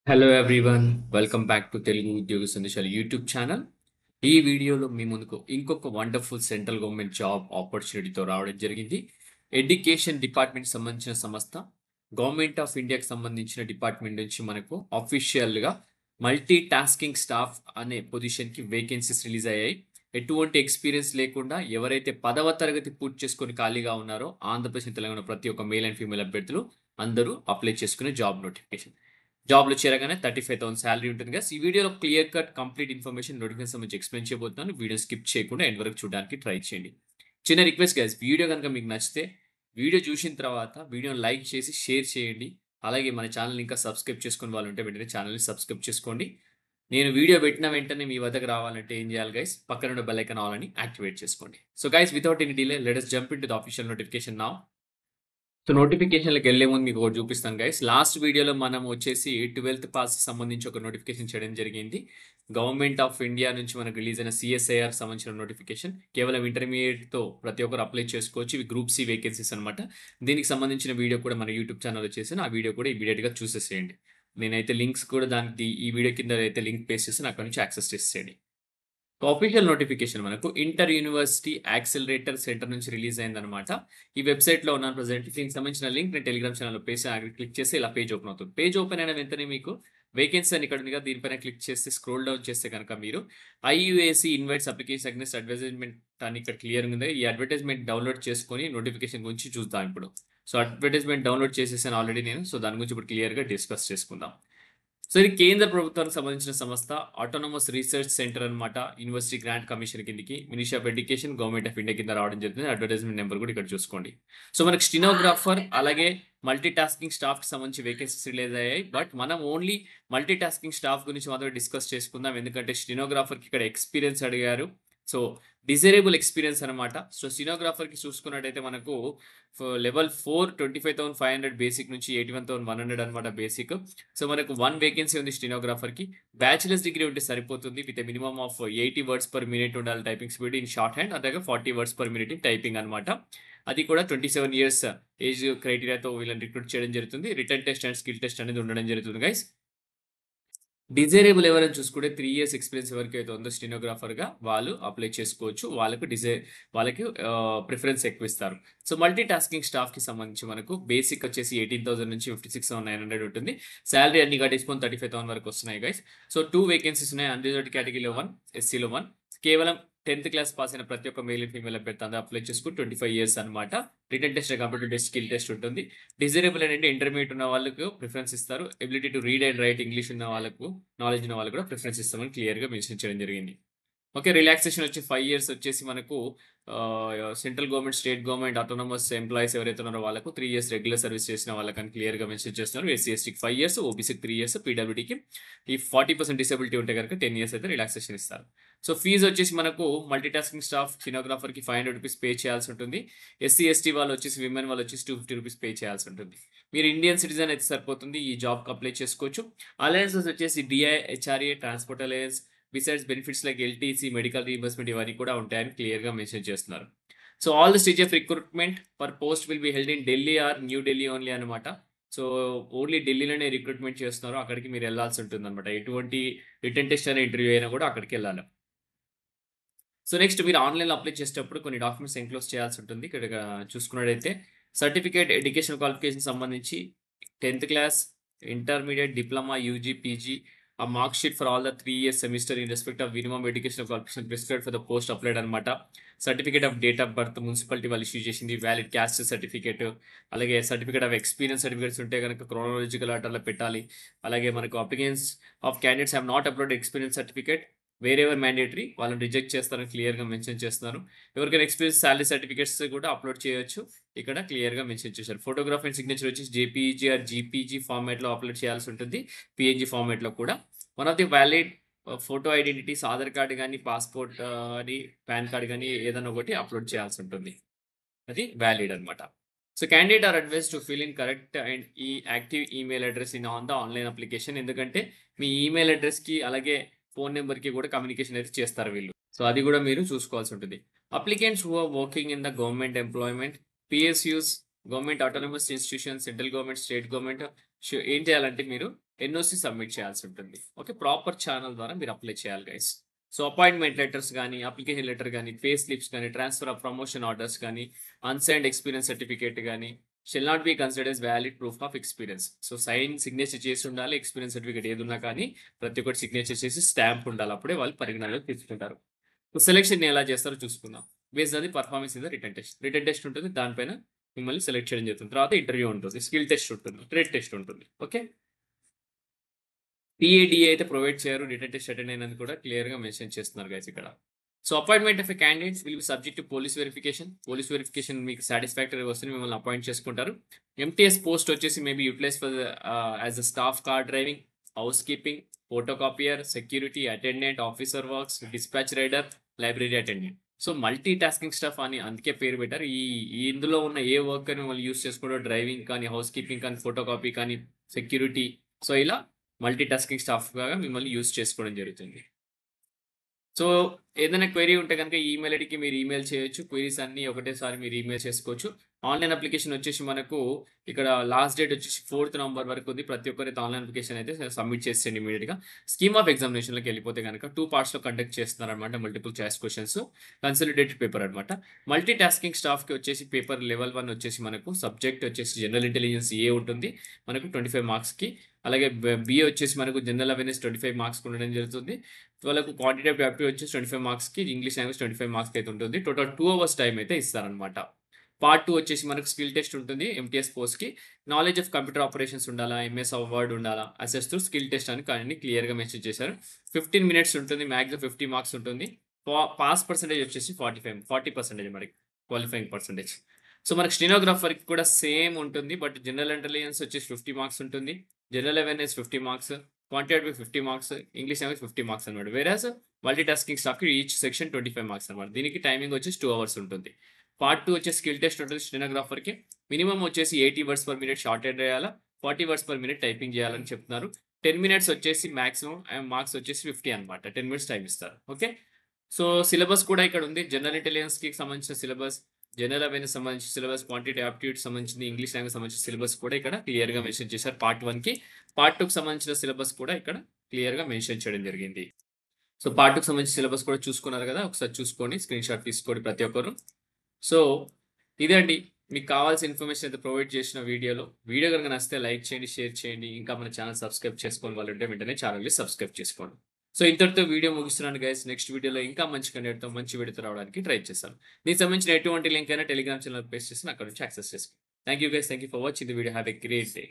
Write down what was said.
Hello everyone, welcome back to Telugu ఉద్యోగ సందేశాలు YouTube channel. ఈ వీడియోలో మీ ముందుకు ఇంకొక వండర్ఫుల్ సెంట్రల్ గవర్నమెంట్ జాబ్ ఆపర్చునిటీతో రావడం జరిగింది. ఎడ్యుకేషన్ డిపార్ట్మెంట్ సంబంధించిన సంస్థ, గవర్నమెంట్ ఆఫ్ ఇండియాకి సంబంధించిన డిపార్ట్మెంట్ నుంచి మనకు అఫీషియల్గా మల్టీ టాస్కింగ్ స్టాఫ్ అనే పొజిషన్కి వేకెన్సీస్ రిలీజ్ అయ్యాయి. ఎటువంటి ఎక్స్పీరియన్స్ లేకుండా ఎవరైతే 10వ తరగతి పూర్తి చేసుకొని ఖాళీగా ఉన్నారో ఆంధ్రప్రదేశ్, తెలంగాణ ప్రతి ఒక్క మేల్ అండ్ ఫీమేల్ అభ్యర్థులు అందరూ అప్లై చేసుకునే జాబ్ నోటిఫికేషన్. జాబ్‌లో చేరగానే 35,000 సాలరీ ఉంటుంది గైస్. ఈ వీడియోలో clear cut complete information notification సంబంధించి ఎక్స్‌ప్లెయిన్ చేయబోతున్నాను. వీడియో స్కిప్ చేయకుండా ఎండ్ వరకు చూడడానికి ట్రై చేయండి. చిన్న రిక్వెస్ట్ గైస్, వీడియో గనుక మీకు నచ్చితే వీడియో చూసిన తర్వాత వీడియోని లైక్ చేసి షేర్ చేయండి. అలాగే మన ఛానెల్‌ని ఇంకా సబ్స్క్రైబ్ చేసుకోని వాళ్ళు ఉంటే వెంటనే ఛానెల్‌ని సబ్స్క్రైబ్ చేసుకోండి. నేను వీడియో పెట్టిన వెంటనే మీ వద్దకు రావాలంటే ఏం చేయాలి గైస్? పక్కన ఉన్న బెల్ ఐకాన్ ఆల్ అని యాక్టివేట్ చేసుకోండి. So guys, without any delay let us jump into the official notification now. So నోటిఫికేషన్‌లకి వెళ్ళే ముందు మీకు ఒకటి చూపిస్తాను గైస్. లాస్ట్ వీడియోలో మనం వచ్చేసి 12th పాస్‌కి సంబంధించి ఒక నోటిఫికేషన్ చేయడం జరిగింది. గవర్నమెంట్ ఆఫ్ ఇండియా నుంచి మనకు రిలీజ్ అయిన సీఎస్ఐఆర్ సంబంధించిన నోటిఫికేషన్. కేవలం ఇంటర్మీడియేట్‌తో ప్రతి ఒక్కరు అప్లై చేసుకోవచ్చు. ఇవి గ్రూప్ సి వేకెన్సీస్ అనమాట. దీనికి సంబంధించిన వీడియో కూడా మన యూట్యూబ్ ఛానల్‌లో చేశాను. ఆ వీడియో కూడా ఇమ్మీడియేట్‌గా చూసేసేయండి. నేనైతే లింక్స్ కూడా దానికి ఈ వీడియో కింద అయితే లింక్ పేస్ట్ చేస్తాను. అక్కడి నుంచి యాక్సెస్ చేసేయండి. ఆఫీషియల్ నోటిఫికేషన్ మనకు ఇంటర్ యూనివర్సిటీ యాక్సిలరేటర్ సెంటర్ నుంచి రిలీజ్ అయిందనమాట. ఈ వెబ్‌సైట్‌లో ఉన్నాను ప్రెజెంట్. దీనికి సంబంధించిన లింక్ నేను టెలిగ్రామ్ ఛానెల్‌లో క్లిక్ చేస్తే ఇలా పేజ్ ఓపెన్ అవుతుంది. పేజ్ ఓపెన్ అయిన వెంటనే మీకు వేకెన్సీ అని ఇక్కడ ఉంది కదా! దీనిపైన క్లిక్ చేస్తే స్క్రోల్ డౌన్ చేస్తే గనక మీరు ఐయూఏసీ ఇన్వైట్స్ అప్లికేషన్ అగైన్స్ట్ అడ్వర్టైజ్‌మెంట్ అని ఇక్కడ క్లియర్‌గా ఉంది. ఈ అడ్వర్టైజ్‌మెంట్ డౌన్‌లోడ్ చేసుకొని నోటిఫికేషన్ గురించి చూద్దాం ఇప్పుడు. సో, అడ్వర్టైజ్‌మెంట్ డౌన్‌లోడ్ చేసేసాను ఆల్రెడీ నేను. సో, దాని గురించి ఇప్పుడు క్లియర్‌గా డిస్కస్ చేసుకుందాం. సో, ఇది కేంద్ర ప్రభుత్వానికి సంబంధించిన సంస్థ. ఆటోనమస్ రీసెర్చ్ సెంటర్ అనమాట. యూనివర్సిటీ గ్రాంట్ కమిషన్ కిందకి ministry of education, government of India కింద రావడం జరుగుతుంది. అడ్వర్టైజ్మెంట్ నెంబర్ కూడా ఇక్కడ చూసుకోండి. సో, మనకి స్టెనోగ్రాఫర్ అలాగే మల్టీ టాస్కింగ్ స్టాఫ్‌కి సంబంధించి వేకెన్సీస్ రిలీజ్ అయ్యాయి. బట్ మనం ఓన్లీ మల్టీ టాస్కింగ్ స్టాఫ్ గురించి మాత్రమే డిస్కస్ చేసుకుందాం. ఎందుకంటే స్టెనోగ్రాఫర్‌కి ఇక్కడ ఎక్స్‌పీరియన్స్ అడిగారు. సో, డిజైరబుల్ ఎక్స్‌పీరియన్స్ అనమాట. సో, స్టెనోగ్రాఫర్‌కి చూసుకున్నట్టయితే మనకు లెవెల్ 4 25,500 బేసిక్ నుంచి 81,100 అనమాట బేసిక్. సో, మనకు 1 వేకెన్సీ ఉంది స్టెనోగ్రాఫర్‌కి. బ్యాచిలర్స్ డిగ్రీ ఉంటే సరిపోతుంది. With a minimum of 80 words per minute ఉండాలి typing speed in shorthand. అలాగే 40 words per minute in typing అనమాట. అది కూడా 27 ఇయర్స్ ఏజ్ క్రైటీరియాతో వీళ్ళని రిక్రూట్ చేయడం జరుగుతుంది. Written test and skill test అనేది ఉండడం జరుగుతుంది గైస్. డిజైరబుల్ ఎవరైనా చూసుకుంటే 3 ఇయర్స్ ఎక్స్‌పీరియన్స్ ఎవరికైతే ఉందో స్టెనోగ్రాఫర్‌గా వాళ్ళు అప్లై చేసుకోవచ్చు. వాళ్ళకి ప్రిఫరెన్స్ ఎక్కువిస్తారు. సో, మల్టీ టాస్కింగ్ స్టాఫ్‌కి సంబంధించి మనకు బేసిక్ వచ్చేసి 18,000 నుంచి 56,900 ఉంటుంది. సాలరీ అన్ని కట్టించుకొని 35,000 వరకు వస్తున్నాయి గైస్. సో, 2 వేకెన్సీస్ ఉన్నాయి. అన్‌రిజర్వ్డ్ కేటగిరీలో 1, ఎస్సీలో 1. కేవలం 10th క్లాస్ పాస్ అయిన ప్రతి ఒక్క మేల్, ఫీమేల్ అభ్యర్థి అందరూ అప్లై చేసుకొని 25 ఇయర్స్ అనమాట. Written test, computer test, skill test ఉంటుంది. డిజైరబుల్ ఏంటంటే ఇంటర్మీడియేట్ ఉన్న వాళ్ళకు ప్రిఫరెన్స్ ఇస్తారు. Ability to read and right English ఉన్న వాళ్ళకు, నాలెడ్జ్ ఉన్న వాళ్ళకి కూడా ప్రిఫరెన్స్ ఇస్తామని క్లియర్‌గా మెన్షన్ చేయడం జరిగింది. ఓకే. రిలాక్సేషన్ వచ్చి 5 ఇయర్స్ వచ్చేసి మనకు central government, state government, autonomous employees ఎవరైతే ఉన్నారో వాళ్ళకు 3 ఇయర్స్ రెగ్యులర్ సర్వీస్ చేసిన వాళ్ళకని క్లియర్‌గా మెన్షన్ చేస్తున్నారు. ఎస్సీ, ఎస్టీకి 5 ఇయర్స్, ఓబీసీకి 3 ఇయర్స్, పీడబ్ల్యూడీకి ఈ 40% డిసేబిలిటీ ఉంటే గనుక 10 ఇయర్స్ అయితే రిలాక్సేషన్ ఇస్తారు. సో, ఫీజ్ వచ్చేసి మనకు మల్టీ టాస్కింగ్ స్టాఫ్ స్టెనోగ్రాఫర్‌కి ₹500 పే చేయాల్సి ఉంటుంది. ఎస్సీ, ఎస్టీ వాళ్ళు వచ్చేసి విమెన్ వాళ్ళు వచ్చేసి ₹250 పే చేయాల్సి ఉంటుంది. మీరు ఇండియన్ సిటిజన్ అయితే సరిపోతుంది. ఈ జాబ్‌కి అప్లై చేసుకోవచ్చు. అలయన్సెస్ వచ్చేసి DA, HRA, transport allowance, besides benefits like LTC, medical reimbursement ఇవన్నీ కూడా ఉంటాయని క్లియర్‌గా మెన్షన్ చేస్తున్నారు. So, all the stage of recruitment for post will be held in Delhi or new Delhi only అనమాట. సో, ఓన్లీ ఢిల్లీలోనే రిక్రూట్‌మెంట్ చేస్తున్నారు. అక్కడికి మీరు ఎళ్ళాల్సి ఉంటుందన్నమాట. ఎటువంటి రిటన్ టెస్ట్ అనే ఇంటర్వ్యూ అయినా కూడా అక్కడికెళ్ళాలి. సో, నెక్స్ట్ మీరు ఆన్‌లైన్‌లో అప్లై చేసేటప్పుడు కొన్ని డాక్యుమెంట్స్ ఎన్‌క్లోజ్ చేయాల్సి ఉంటుంది. ఇక్కడ చూసుకున్నట్టయితే సర్టిఫికేట్, ఎడ్యుకేషన్ క్వాలిఫికేషన్ సంబంధించి 10th class, intermediate, diploma, UG, PG, ఆ mark sheet for all the 3 years semester in respect of minimum educational qualification prescribed for the post applied అనమాట. Certificate of date of birth municipality వాళ్ళు issue చేసింది. Valid caste certificate, అలాగే certificate of experience certificates ఉంటే గనుక chronological ఆర్డర్‌లో పెట్టాలి. అలాగే మనకు applicants of candidates have not uploaded experience certificate wherever mandatory వాళ్ళని రిజెక్ట్ చేస్తారని క్లియర్‌గా మెన్షన్ చేస్తున్నారు. ఎవరికైనా ఎక్స్‌పీరియన్స్ సాలరీ సర్టిఫికేట్స్ కూడా అప్లోడ్ చేయొచ్చు. ఇక్కడ క్లియర్‌గా మెన్షన్ చేశారు. ఫోటోగ్రాఫ్ అండ్ సిగ్నేచర్ వచ్చేసి జేపీఈజీ ఆర్ జీపీజీ ఫార్మాట్‌లో అప్లోడ్ చేయాల్సి ఉంటుంది. పీఎన్జీ ఫార్మాట్‌లో కూడా. One of the valid photo identities Aadhaar card గాని, పాస్‌పోర్ట్ అని, పాన్ కార్డ్ గాని ఏదైనా ఒకటి అప్లోడ్ చేయాల్సి ఉంటుంది. అది వాలిడ్ అనమాట. So, candidate are advised to fill in correct and active email address in on the online application. ఎందుకంటే మీ ఈమెయిల్ అడ్రెస్‌కి అలాగే ఫోను నంబర్‌కి కూడా కమ్యూనికేషన్ అయితే చేస్తారు వీళ్ళు. సో, అది కూడా మీరు చూసుకోవాల్సి ఉంటుంది. Applicants who are working in the government employment, PSUs, government autonomous institutions, central government, state government ఏం చేయాలంటే మీరు ఎన్ఓసి సబ్మిట్ చేయాల్సి ఉంటుంది. ఓకే. ప్రాపర్ ఛానల్ ద్వారా మీరు అప్లై చేయాలి గైస్. సో అపాయింట్మెంట్ లెటర్స్ గానీ, అప్లికేషన్ లెటర్ గానీ, పే స్లిప్స్ గానీ, ట్రాన్స్‌ఫర్ ఆఫ్ ప్రమోషన్ ఆర్డర్స్ గానీ, అన్‌సైన్డ్ ఎక్స్‌పీరియన్స్ సర్టిఫికేట్ గానీ shall not be considered as valid proof of experience. So signature చేసి ఉండాలి. ఎక్స్‌పీరియన్స్ సర్టిఫికేట్ ఏదున్నా కానీ ప్రతి ఒక్కటి సిగ్నేచర్ చేసి స్టాంప్ ఉండాలి. అప్పుడే వాళ్ళు పరిగణనలోకి తీసుకుంటారు. సో సెలక్షన్ ఎలా చేస్తారో చూసుకుందాం. Based on the performance in the written test. Written test ఉంటుంది. దానిపైన మిమ్మల్ని సెలెక్ట్ చేయడం జరుగుతుంది. తర్వాత ఇంటర్వ్యూ ఉంటుంది. స్కిల్ టెస్ట్ ఉంటుంది. ట్రేడ్ టెస్ట్ ఉంటుంది. ఓకే. టీఏడీఏ అయితే ప్రొవైడ్ చేయరు. రిటన్ టెస్ట్ అటెండ్ అయినందుకు కూడా క్లియర్‌గా మెన్షన్ చేస్తున్నారు గైస్ ఇక్కడ. So appointment of a candidates will be subject to police verification. Police verification మీకు సాటిస్ఫాక్టరీ వస్తే మిమ్మల్ని అపాయింట్ చేసుకుంటారు. ఎంటీఎస్ పోస్ట్ వచ్చేసి maybe utilise for as a staff car driving, housekeeping, photocopier, security, attendant, officer works, dispatch rider, library attendant. So multitasking staff అని అందుకే పేరు పెట్టారు. ఇందులో ఉన్న ఏ వర్క్ అని వాళ్ళు యూస్ చేసుకుంటారు, డ్రైవింగ్ కానీ, హౌస్ కీపింగ్ కానీ, ఫోటోకాపీ కానీ, సెక్యూరిటీ. సో ఇలా మల్టీ టాస్కింగ్ స్టాఫ్‌గా మిమ్మల్ని యూజ్ చేసుకోవడం జరుగుతుంది. సో ఏదైనా క్వెరీ ఉంటే గనుక ఈ ఈమెయిల్ ఐడీకి మీరు ఈమెయిల్ చేయొచ్చు. క్వెరీస్ అన్నీ ఒకటేసారి మీరు ఈమెయిల్ చేసుకోవచ్చు. ఆన్‌లైన్ అప్లికేషన్ వచ్చేసి మనకు ఇక్కడ లాస్ట్ డేట్ వచ్చేసి 4థ్ నవంబర్ వరకు ఉంది. ప్రతి ఒక్కరైతే ఆన్‌లైన్ అప్లికేషన్ అయితే సబ్మిట్ చేసేయండి ఇమ్మీడియేట్‌గా. స్కీమ్ ఆఫ్ ఎగ్జామినేషన్‌లోకి వెళ్ళిపోతే గనుక 2 పార్ట్స్‌లో కండక్ట్ చేస్తున్నారనమాట. Multiple choice questions, consolidated paper అనమాట. మల్టీ టాస్కింగ్ స్టాఫ్‌కి వచ్చేసి పేపర్ లెవెల్ 1 వచ్చేసి మనకు సబ్జెక్ట్ వచ్చేసి జనరల్ ఇంటెలిజెన్స్ ఏ ఉంటుంది. మనకు 25 మార్క్స్‌కి. అలాగే బి వచ్చేసి మనకు జనరల్ అవేర్‌నెస్ 25 మార్క్స్‌కి ఉండడం జరుగుతుంది. వాళ్ళకు క్వాంటిటేటివ్ యాప్టిట్యూడ్ వచ్చేసి 25 మార్క్స్‌కి, ఇంగ్లీష్ లాంగ్వేజ్ 25 మార్క్స్‌కి అయితే ఉంటుంది. టోటల్ 2 అవర్స్ టైమ్ అయితే ఇస్తారనమాట. పార్ట్ 2 వచ్చేసి మనకు స్కిల్ టెస్ట్ ఉంటుంది ఎంటీఎస్ పోస్ట్‌కి. నాలెడ్జ్ ఆఫ్ కంప్యూటర్ ఆపరేషన్స్ ఉండాలా, ఎంఎస్ వర్డ్ ఉండాలా, అసెస్ త్రూ స్కిల్ టెస్ట్ అని కానీ క్లియర్‌గా మెన్షన్ చేశారు. 15 మినిట్స్ ఉంటుంది. మాక్సిమం 50 మార్క్స్ ఉంటుంది. పాస్ పర్సెంటేజ్ వచ్చేసి 40% మనకి క్వాలిఫైయింగ్ పర్సెంటేజ్. సో మనకి స్టెనోగ్రాఫర్‌కి కూడా సేమ్ ఉంటుంది. బట్ జనరల్ ఇంటెలిజెన్స్ వచ్చేసి 50 మార్క్స్ ఉంటుంది. General awareness 50 marks, quantitative 50 marks, English language 50 marks అనమాట. వేరాస్ మల్టీ టాస్కింగ్ స్టాఫ్‌కి ఈచ్ సెక్షన్ 25 మార్క్స్ అనమాట. దీనికి టైమింగ్ వచ్చేసి 2 అవర్స్ ఉంటుంది. పార్ట్ 2 వచ్చేసి స్కిల్ టెస్ట్ ఉంటుంది స్టెనోగ్రాఫర్‌కి. మినిమమ్ వచ్చేసి 80 words per minute shorthand రాయాలా, 40 వర్డ్స్ పర్ మినిట్ టైపింగ్ చేయాలని చెప్తున్నారు. 10 మినిట్స్ వచ్చేసి మాక్సిమం మార్క్స్ వచ్చేసి 50 అనమాట. 10 మినిట్స్ టైమ్ ఇస్తారు. ఓకే. సో సిలబస్ కూడా ఇక్కడ ఉంది. జనరల్ ఇంటెలిజెన్స్‌కి సంబంధించిన సిలబస్, జనరల్ అవేర్‌నెస్ సంబంధించిన సిలబస్, క్వాంటిటీ యాప్టిట్యూడ్ సంబంధించింది, ఇంగ్లీష్ లాంగ్వేజ్ సంబంధించిన సిలబస్ కూడా ఇక్కడ క్లియర్‌గా మెన్షన్ చేశారు పార్ట్ 1కి. పార్ట్ 2కి సంబంధించిన సిలబస్ కూడా ఇక్కడ క్లియర్‌గా మెన్షన్ చేయడం జరిగింది. సో పార్ట్ 2కి సంబంధించిన సిలబస్ కూడా చూసుకున్నారు కదా! ఒకసారి చూసుకోండి. స్క్రీన్‌షాట్ తీసుకోండి ప్రతి ఒక్కరు. సో ఇదే అండి. మీకు కావాల్సిన ఇన్ఫర్మేషన్ అయితే ప్రొవైడ్ చేసిన వీడియోలో. వీడియో గనుక నచ్చితే లైక్ చేయండి, షేర్ చేయండి. ఇంకా మన ఛానెల్ సబ్స్క్రైబ్ చేసుకోని వాళ్ళు ఉంటే వెంటనే ఛానెల్‌ని సబ్స్క్రైబ్ చేసుకోండి. సో ఇంతటితో వీడియో ముగిస్తున్నాను గైస్. నెక్స్ట్ వీడియోలో ఇంకా మంచి కంటెంట్‌తో మంచి వీడియోతో రావడానికి ట్రై చేస్తాను. దీనికి సంబంధించిన ఎటువంటి లింక్ అయినా టెలిగ్రామ్ ఛానెల్ పేస్ట్ చేసి అక్కడ నుంచి యాక్సెస్ చేసుకోండి. Thank you guys. Thank you for watching the video. Have a great day.